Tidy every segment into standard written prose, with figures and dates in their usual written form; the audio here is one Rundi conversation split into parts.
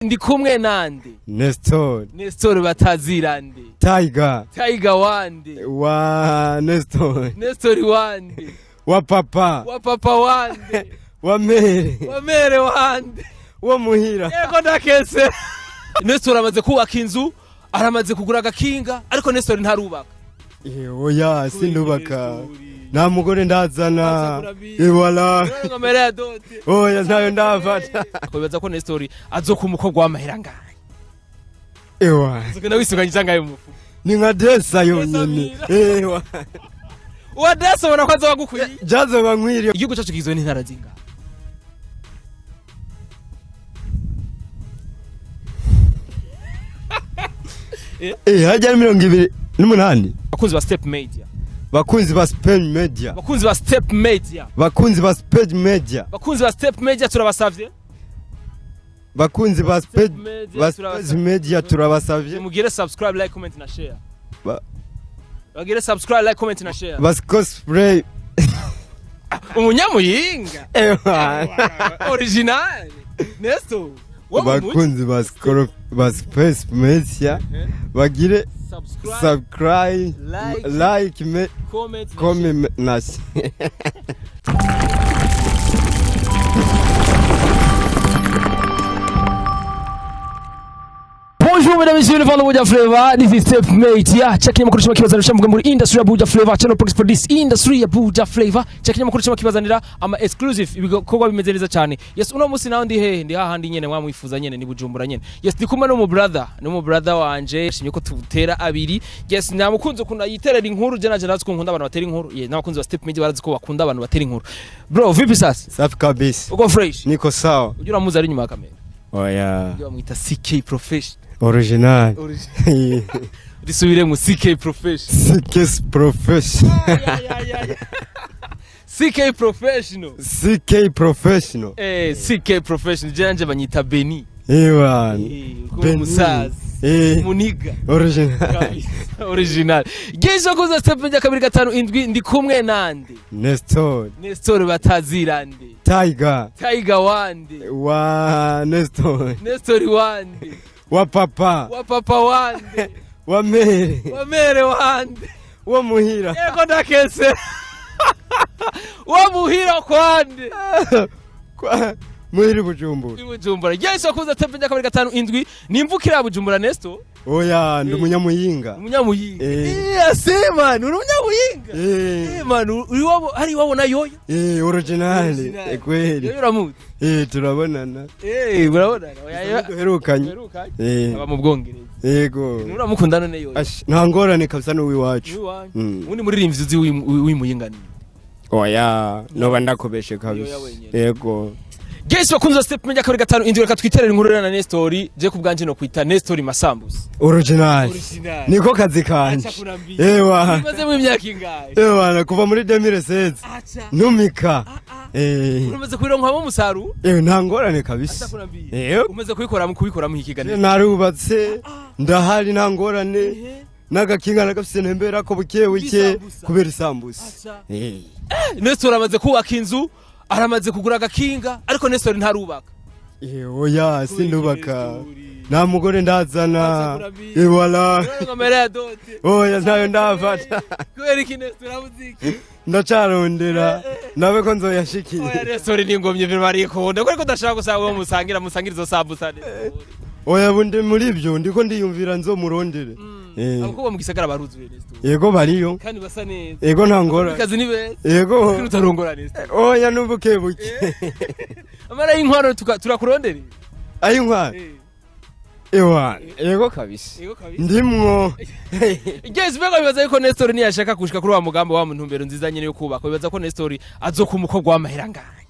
Ndi kumwe nande Nestor batazirande Tiger wande wa Nestor wande wa papa wande wa mere wande wa muhira yego ndakese. Nestor amaze kubaka inzu, aramaze kugura agakinga, ariko Nestor ntarubaka. Oya sindubaka, nta mugore ndazana wala Amahera dote. Oya ntayo ndafata. Kwibaza ko Nestor azoka umukobwa w'amahera ngaye. Zikana wisuganya cangaye umufu. Ni nka desa yonyene. Wa desa ubona ko azoba gukwiye. Jazo bankwiriye. Igihugu cyacu kigizwe n'intara zinga. Hajya 28. Bakunzi ba Step Media. Bakunzi ba Step Media. Bakunzi ba Step Media. Bakunzi ba Step Media. Bakunzi ba Step Media turabasavye. Bakunzi ba Step Media turabasavye. Mugire subscribe, like, comment na share. Bagire subscribe, like, comment na share. Bas cosplay. Umunyamuyinga. Original. Nestor. Bakunzi ba Step Media. Bagire subscribe, like, comment na share. Bonjour mesdames et messieurs, le Buja Flavor, this is Step Media. Checking makuru chama kibazanira muri industry ya Buja Flavor, channel for this industry ya Buja Flavor. Checking makuru chama kibazanira ama exclusive ibikorwa bimeze neza cyane. Yes, uno musi naho ndi he ndi hahandi nyene mwamwifuza nyene ni Bujumbura nyene. Yes, ndi kumwe no mu brother wanje, shimye ko tubutera abiri. Yes, namukunze kuna yiterera inkuru je naje natwe nkunda abantu batera inkuru. Yes, nabakunze ba Step Media barazi ko bakunda abantu batera inkuru. Bro, vipi sasa? Safi kabisa. Uko fresh? Niko sawa. Ujura muza ari nyuma ya kamera. Oya. Ndio mwita CK Professional. Original. Risubire mu CK Professional. CK Professional. CK Professional. CK Professional. CK Professional. Janje banyita Beni. Musaza. Muniga. Original. Original. Gezo kuza Step Media 257 ndi kumwe nande. Nestor batazirande. Tiger wande wa Nestor wande wa papa wande wa mere wande wa muhira yego ndakese. Wa muhira kwande muhira Bujumbura. Yeso kuza Step Media 257 nimvukira Bujumbura Nestor. Oya ndi umunyamuyinga. Sema ni umunyamuyinga. Man ari wabona yoya. Original. Kweli. Yoramuzi. Turabonana. Urabonana. Oya duherukanye. Aba mu Bwongereza. Yego. Uramukunda none yoya. Nta ngorane kabisa no wiwacu. Undi muririmbyi w'imuyinga ni. Oya no ndakobeshe kabisa. Yego. Guys bakunze Step Media 257 reka twiterera inkuru na Nestor, je kubganje no kwita Nestor Masambusa. Original. Niko kazi kanje. Maze mu myaka ingahe? Kuva muri 2016. Numika. Uramaze kubironkamo musaru? Nta ngorane kabisa. Umaze kubikora mu hikigane. Narubatse ndahari nta ngorane. Nagakinga nagafise ntembera ko buke kubera isambusa. Nestor amaze kubaka inzu, aramaze kugura agakinga, ariko Nestor ntarubaka. Oya sindubaka, nta mugore ndazana wala Amahera dote. Oya ntayo ndafata. Kubera iki Nestor abuziki? Ndacarondera nawe ko nzoyashikira. Oya Nestor ni ngomye bari konda ko ndashaka gusaba uwo musangirizo sambusa Nestor. Oya bunde muri byo ndiko ndiyumvira nzomurondere. Abakobwa mu gisagara baruzuye Nestor. Yego bariyo. Kandi basa neza. Yego ntangora. Kazi ni beza. Yego. Utarongora Nestor. Oya nubuke. Amara y'inkwaro turakurondere. Ayinkwaro. Yego kabisa. Ndimwo. Guys bego bibaza yuko Nestor ni yashaka kushika kuri wa mugambo wa muntumbero nziza nyene yo kubaka. Bibaza ko Nestor azoka umukobwa w'amahera ngaye.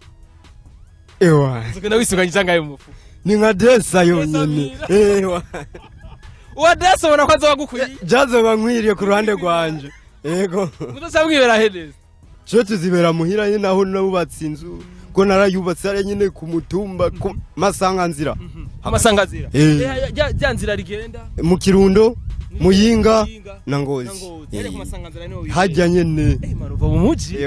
Zikana wisuganya cangaye umufu. Ni nka desa yonyene. Wa desa ubona ko azoba gukwiye. Jazo bankwiriye ku ruhande rwanje. Yego. Mudasabwibera hedese. Cyo tuzibera muhira nyine aho nabubatse inzu. Ko narayubatse ari nyine ku mutumba ku masanganzira. Amasanganzira. Janzira rigenda. Mu Kirundo, Muyinga na Ngozi. Hajya nyene. Maruva mu muji.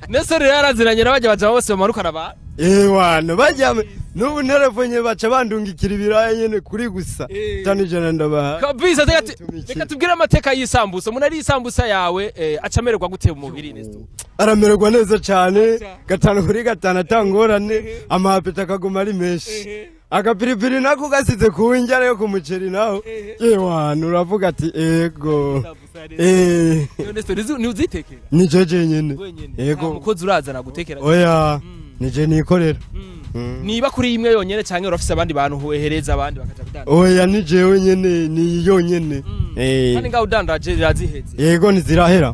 Nestor yaraziranye nabajya baje bose bamarukana ba. Wana bajya Nubu nterefone baca bandungikira ibiraya nyene kuri gusa. Tani jana ndabaha. Kabisa reka tubwire amateka y'isambusa. Umuntu ari isambusa yawe acamererwa gute mu mubiri Nesto? Aramererwa neza cyane. Gatanu kuri gatanu atangorane. Amapeta kaguma ari menshi. Agapiripiri nako gasize ku njyana yo ku muceri naho. Yewana uravuga ati ego. Nesto ni uzitekera? Ni jeje nyene. Ego. Umukozi urazana gutekera. Oya. Nije nikorera. Niba kuri imwe yonyene canke urafise abandi bantu huhereza abandi bakaja kudanda. Oya ni jewe nyene ni yonyene. Kandi ngaho udandaje raziheze. Yego ntizirahera.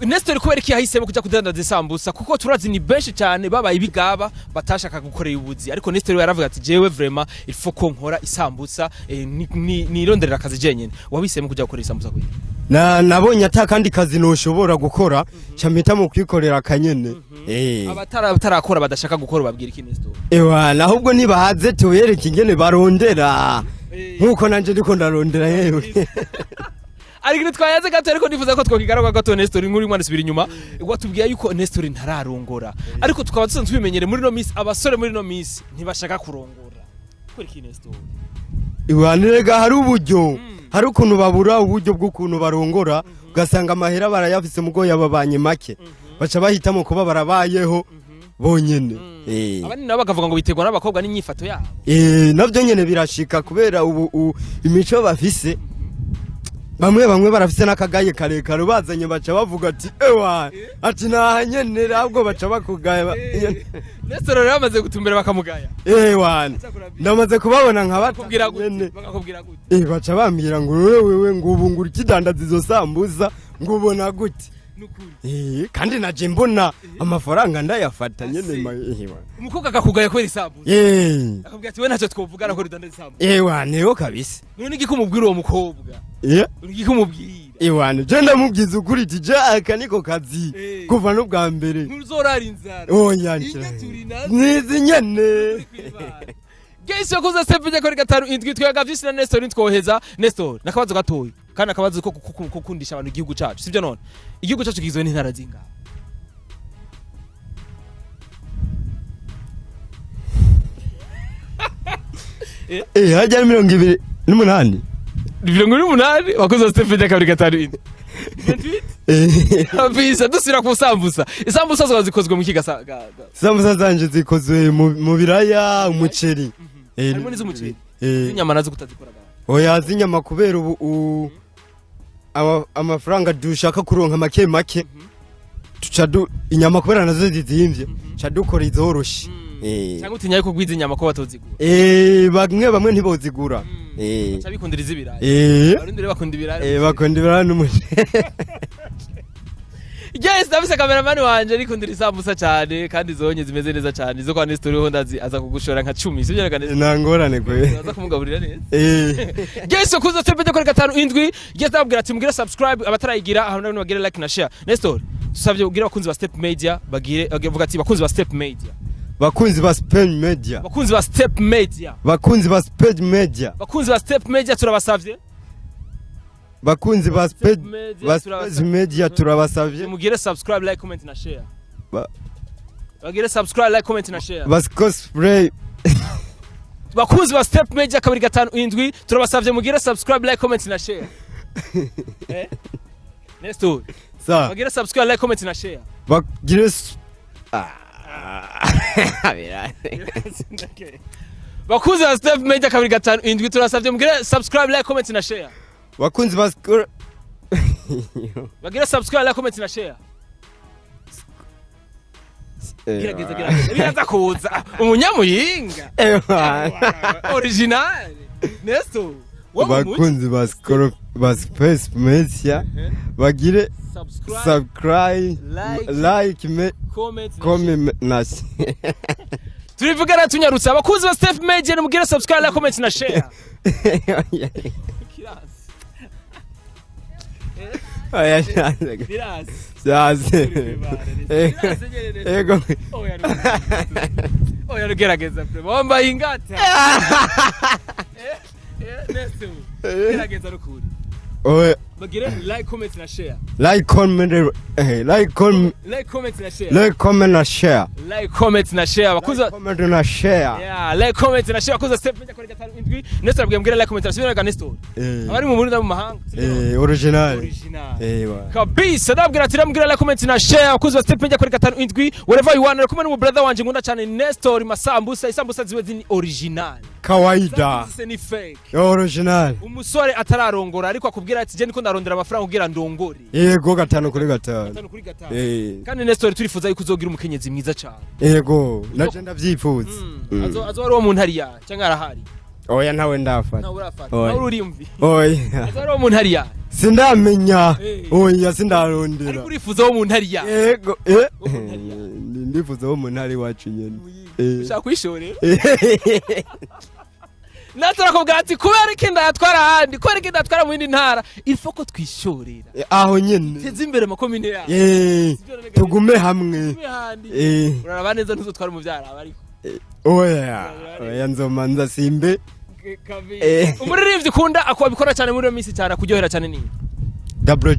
Nestor kubera iki yahisemo kuja kudandaza isambusa kuko turazi ni benshi cyane babaye ibigaba batashaka gukorera ubuzi ariko Nestor yaravuga ati jewe vraiment il faut ko nkora isambusa ni ronderera akazi jenyene wahisemo kuja gukora isambusa kwe nabonye atakandi kazi noshobora gukora cyamita mu kwikorera akanyene abatarakora badashaka gukora babwira iki Nestor ewana ahubwo nibahaze tuyereke ingene barondera nkuko nanje ndiko ndarondera yewe ariko twayaze gato ariko nifuza ko twokigaruka gato Nestor nkuri mwana subira inyuma watubwiye yuko Nestor ntararongora ariko tukaba dusanzwe bimenyere muri no miss abasore muri no miss ntibashaka kurongora kuri ki Nestor iwanirega hari uburyo hari ukuntu babura uburyo bw'ukuntu barongora ugasanga amahera barayafise mugo yababanye make baca bahitamo kuba barabayeho bonyene abandi nabo bakavuga ngo biterwa n'abakobwa n'inyifato yabo navyo nyene birashika kubera ubu imico bafise bamwe barafise nakagaye karekare bazanye baca bavuga ati ewa ati nahanyene nabwo baca bakugaya Nestor rero bamaze gutumbera bakamugaya ewa ndamaze kubabona bakakubwira gute baca bambira ngo wewe ngo ubu nguri kidandaza izo sambuza ngo ubona gute kandi naje mbona amafaranga ndayafata nyene umukobwa akakugaya kwera isambuza akubwira ati we ntacyo twovugana ko ridandaza isambuza ewa niyo kabisa none igikumubwira uwo mukobwa ugikumubwira ewana je ndamubwiza ukuri tije aka niko kazi kuva no bwa mbere ntuzorara inzara yanshira nizi nyene Gese yakoze step kuri gatanu indwi twagavise na Nestor ntwoheza Nestor nakabazo gatoyi kandi akabazo ko kukundisha abantu igihugu cyacu sivyo none igihugu cyacu kigizwe n'intara zinga hajya 28 28 wakoze step kuri gatanu indwi Abisa dusira ku sambusa isambusa zo zikozwe mu kiga sambusa zanje zikozwe mu biraya umuceri harimo n'izumuceri inyama nazo kutazikora oya zinyama kubera ubu amafaranga dushaka kuronka make tuca inyama kubera nazo zizimvye ca dukora izoroshe cyangwa utinyaye ko gwiza inyama ko batozigura bamwe ntibozigura cyabikundira izibirayi abarindire bakunda ibirayi bakunda ibirayi n'umuceri Yes, ndabise cameraman wanje rikundira isambusa cyane kandi zonye zimeze neza cyane izo kwa Nestor ho ndazi aza kugushora nka 10 sivyo reka nangorane kwe aza kumugaburira neza Yes, kuza tepete kuri gatanu indwi yes ndabwira ati mugira subscribe abatarayigira aho nabone bagire like na share Nestor tusavye ugira bakunzi ba Step Media bagire avuga ati bakunzi ba Step Media bakunzi ba Step Media bakunzi ba Step Media bakunzi ba Step Media bakunzi ba Step Media turabasavye bakunzi ba media turabasavye mugire subscribe like comment na share bagire subscribe like comment na share cosplay bakunzi ba Step Media kabiri gatanu indwi turabasavye mugire subscribe like comment na share Nestor bagire subscribe like comment na share bagire bakunzi ba Step Media kabiri gatanu indwi turabasavye mugire subscribe like comment na share bakunzi ba bagira subscribe like comment na share gerageza biraza kuza umunyamuyinga original Nestor bakunzi ba Space Media bagire subscribe like comment na turivugana tunyarutse abakunzi ba Step Media mugire subscribe like comment na share oya ego oya gerageza bomba ingata Nestor gerageza rukuri bagire like comment na share like comment na share like comment na share like comment na share bakuza comment na share yeah like comment na share bakuza step meja kuri 5 Nestor abwira like comment na share ga Nestor abari mu Burundi mu mahanga original kabisa ndabwira ati ndabwira like comment na share bakuza step meja kuri 5 wherever you want kumwe mu brother wanje ngunda cyane Nestor isambusa ziwe zini original kawaida ni fake original umusore atararongora ariko akubwira ati je niko ndarondera amafaranga kugira ndongore yego 5 kuri 5 kandi Nestor turifuza yuko uzogira umukenyezi mwiza cyane yego naje ndavyifuza azo ari wo muntu hariya cyangwa arahari oya nawe ndafata nawe urafata nawe urimvi oya azo ari wo muntu hariya sindamenya oya sindarondera ariko urifuza wo muntu hariya yego ndifuza wo muntu hari wacu nyene ushaka kwishorera natara ko bwati kubera ikenda yatwara handi kubera ikenda yatwara mu yindi ntara ifoko twishorera aho nyene teze imbere makomine ya tugume hamwe uraraba neza ntuzo twara mu byara ariko oya nzomanza simbe umuririmbyi kunda akobikora cyane muri misi cyane kuryohera cyane ni Double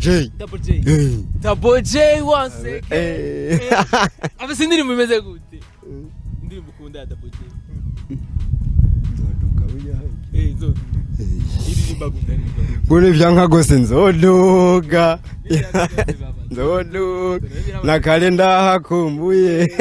J once abese ndirimbo imeze gute ndirimbo kunda ya Double J Kuri vyanka gose nzoduga na kalenda hakumbuye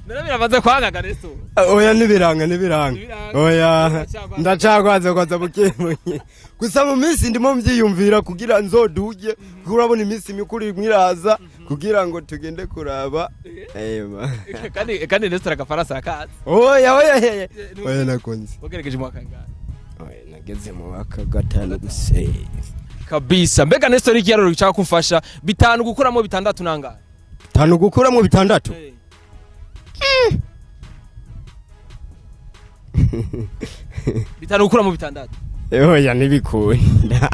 Narabirabaza kwanga Nestor oya nibiranga oya ndacagwaze kwaza bukemunye gusa mu minsi ndimo mvyiyumvira kugira nzoduge kurabona iminsi mikuru mwiraza kugira ngo tugende kuraba kandi Nestor agafarasa akazi oya nakonze wageregeje mwaka ngana oya nageze mu mwaka 5 guse kabisa mbega Nestor ikiyaroro cyaka kumfasha 5 gukuramo 6 nangana 5 gukuramo 6 bitanu gukura mu 6 oya nibikunda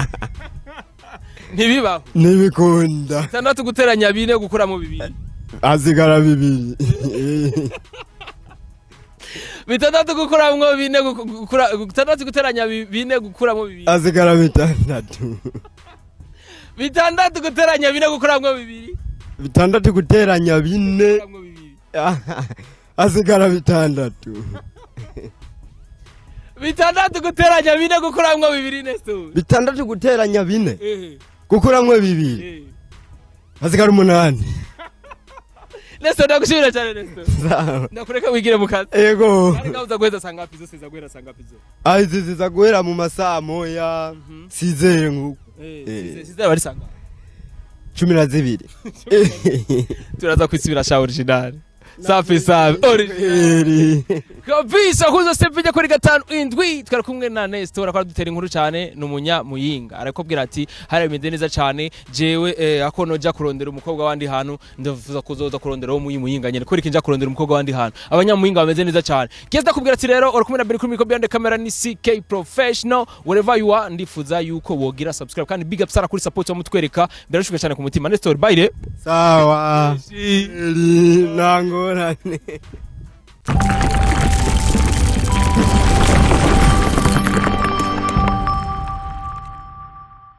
ntibibaho nibikunda 6 guteranya 4 gukura mu 2 azigara 2 bitandatu gukura mu 4 gukura 6 guteranya 4 gukura mu 2 azigara 6 bitandatu guteranya 4 gukura mu 2 bitandatu guteranya 4 azigara 6 bitandatu guteranya 4 gukuramwo 2 Nestor bitandatu guteranya 4 gukuramwo 2 azigara 8 Nestor ndagushimira cyane Nestor ndakureka wigire mu kazi yego ari ngauza gweza sangapi zo siza sangapi zo aizi zizagwera mu masaha moya sizere nkuko sizere bari sanga 12 turaza kwisubira sha original safi original kabisa kuzo stepje kuri 5 twari kumwe na Nestor akora dutera inkuru cyane numunya muyinga arakobwira ati hari bimeze neza cyane jewe akono ja kurondera umukobwa wandi hanu ndavuza kuzoza kurondera wo muyinga nyene kuri kinja kurondera umukobwa wandi hanu abanyamuyinga bameze neza cyane keza kubwira ati rero uri kumwe na Kuri micro behind the camera ni CK professional wherever you are ndifuza yuko wogira subscribe kandi big up sara kuri support yo mutwereka birashuka cyane ku mutima Nestor bye sawa nango Rane